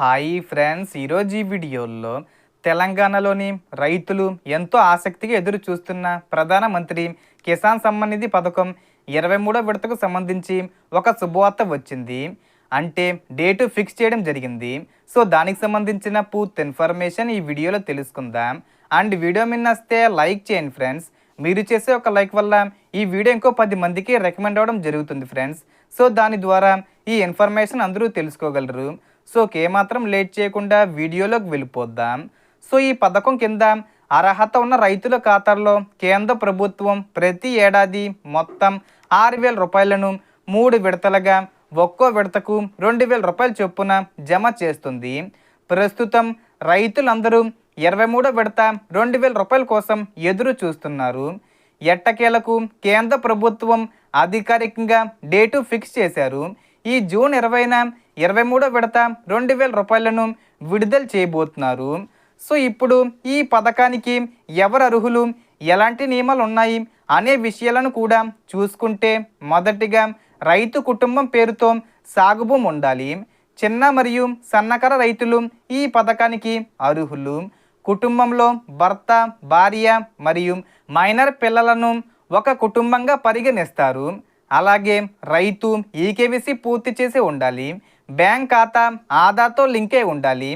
Hi friends, ఈరోజు ఈ వీడియోలో తెలంగాణలోని రైతులు ఎంతో ఆసక్తిగా ఎదురు చూస్తున్న ప్రధానమంత్రి కిసాన్ సమ్మాన్ నిధి పథకం 23వ విడతకు సంబంధించి ఒక శుభవార్త వచ్చింది. అంటే డేటు ఫిక్స్ చేయడం జరిగింది. సో దానికి సంబంధించిన పూర్తి ఇన్ఫర్మేషన్ ఈ వీడియోలో తెలుసుకుందాం. అండ్ వీడియో మీద నచ్చితే లైక్ చేయండి ఫ్రెండ్స్. మీరు చేసే ఒక లైక్ వల్ల ఈ వీడియో ఇంకో 10 మందికి రికమెండ్ అవ్వడం జరుగుతుంది ఫ్రెండ్స్. సో దాని ద్వారా ఈ ఇన్ఫర్మేషన్ అందరూ తెలుసుకోగలరు. సో ఏమాత్రం లేట్ చేయకుండా వీడియోలోకి వెళ్ళిపోద్దాం. సో ఈ పథకం కింద అర్హత ఉన్న రైతుల ఖాతాల్లో కేంద్ర ప్రభుత్వం ప్రతి ఏడాది మొత్తం 6,000 రూపాయలను 3 విడతలుగా ఒక్కో విడతకు 2,000 రూపాయల చొప్పున జమ చేస్తుంది. ప్రస్తుతం రైతులందరూ 23వ విడత 2,000 రూపాయల కోసం ఎదురు చూస్తున్నారు. ఎట్టకేలకు కేంద్ర ప్రభుత్వం అధికారికంగా డేటు ఫిక్స్ చేశారు. ఈ జూన్ 20న 23వ విడత 2,000 రూపాయలను విడుదల చేయబోతున్నారు. సో ఇప్పుడు ఈ పథకానికి ఎవరు అర్హులు, ఎలాంటి నియమాలు ఉన్నాయి అనే విషయాలను కూడా చూసుకుంటే, మొదటిగా రైతు కుటుంబం పేరుతో సాగు భూమి ఉండాలి. చిన్న మరియు సన్నకారు రైతులు ఈ పథకానికి అర్హులు. కుటుంబంలో భర్త, భార్య మరియు మైనర్ పిల్లలను ఒక కుటుంబంగా పరిగణిస్తారు. అలాగే రైతు ఈకేవీసీ పూర్తి చేసి ఉండాలి. బ్యాంక్ ఖాతా ఆధార్తో లింక్ అయి ఉండాలి.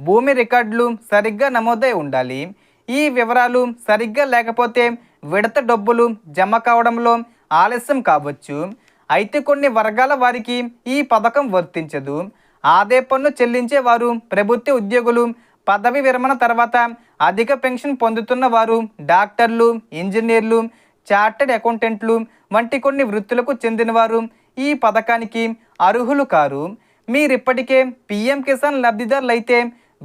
భూమి రికార్డులు సరిగ్గా నమోదై ఉండాలి. ఈ వివరాలు సరిగ్గా లేకపోతే విడత డబ్బులు జమ కావడంలో ఆలస్యం కావచ్చు. అయితే కొన్ని వర్గాల వారికి ఈ పథకం వర్తించదు. ఆదాయ పన్ను చెల్లించే వారు, ప్రభుత్వ ఉద్యోగులు, పదవి విరమణ తర్వాత అధిక పెన్షన్ పొందుతున్న వారు, డాక్టర్లు, ఇంజనీర్లు, చార్టెడ్ అకౌంటెంట్లు వంటి కొన్ని వృత్తులకు చెందినవారు ఈ పథకానికి అర్హులు కారు. మీరిప్పటికే పీఎం కిసాన్ లబ్ధిదారులు అయితే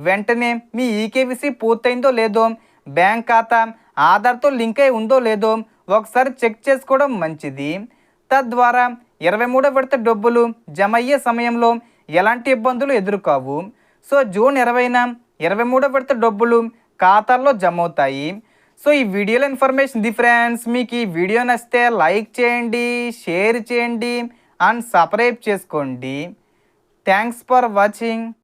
వెంటనే మీ ఈకేవీసీ పూర్తయిందో లేదో, బ్యాంక్ ఖాతా ఆధార్తో లింక్ అయి ఉందో లేదో ఒకసారి చెక్ చేసుకోవడం మంచిది. తద్వారా 23వ విడత డబ్బులు జమ అయ్యే సమయంలో ఎలాంటి ఇబ్బందులు ఎదుర్కోవు. సో జూన్ 20న 23వ విడత డబ్బులు ఖాతాల్లో జమ అవుతాయి. సో ఈ వీడియోలో ఇన్ఫర్మేషన్ ఇది ఫ్రెండ్స్. మీకు ఈ వీడియో నచ్చితే లైక్ చేయండి, షేర్ చేయండి అండ్ సబ్స్క్రైబ్ చేసుకోండి. Thanks for watching.